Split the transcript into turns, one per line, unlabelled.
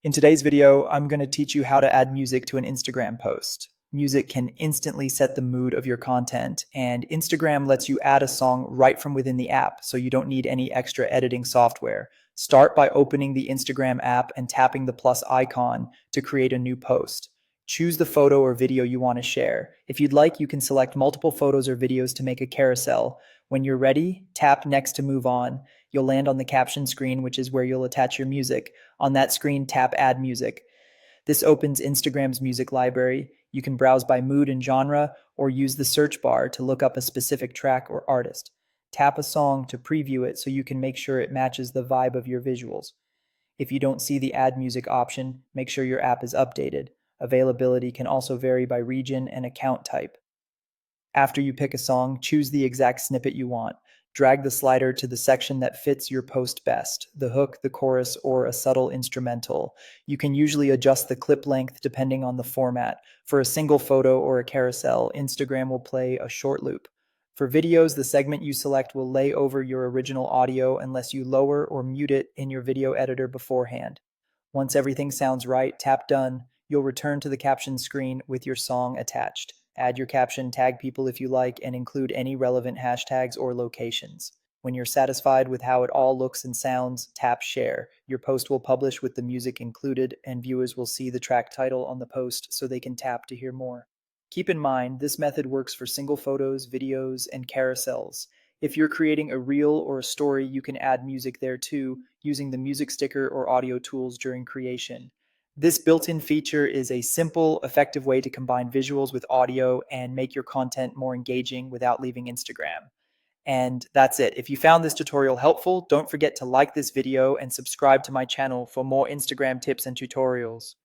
In today's video, I'm going to teach you how to add music to an Instagram post. Music can instantly set the mood of your content, and Instagram lets you add a song right from within the app, so you don't need any extra editing software. Start by opening the Instagram app and tapping the plus icon to create a new post. Choose the photo or video you want to share. If you'd like, you can select multiple photos or videos to make a carousel. When you're ready, tap next to move on. You'll land on the caption screen, which is where you'll attach your music. On that screen, tap Add Music. This opens Instagram's music library. You can browse by mood and genre, or use the search bar to look up a specific track or artist. Tap a song to preview it so you can make sure it matches the vibe of your visuals. If you don't see the Add Music option, make sure your app is updated. Availability can also vary by region and account type. After you pick a song, choose the exact snippet you want. Drag the slider to the section that fits your post best, the hook, the chorus, or a subtle instrumental. You can usually adjust the clip length depending on the format. For a single photo or a carousel, Instagram will play a short loop. For videos, the segment you select will lay over your original audio unless you lower or mute it in your video editor beforehand. Once everything sounds right, tap Done. You'll return to the caption screen with your song attached. Add your caption, tag people if you like, and include any relevant hashtags or locations. When you're satisfied with how it all looks and sounds, tap Share. Your post will publish with the music included, and viewers will see the track title on the post so they can tap to hear more. Keep in mind, this method works for single photos, videos, and carousels. If you're creating a reel or a story, you can add music there too, using the music sticker or audio tools during creation. This built-in feature is a simple, effective way to combine visuals with audio and make your content more engaging without leaving Instagram. And that's it. If you found this tutorial helpful, don't forget to like this video and subscribe to my channel for more Instagram tips and tutorials.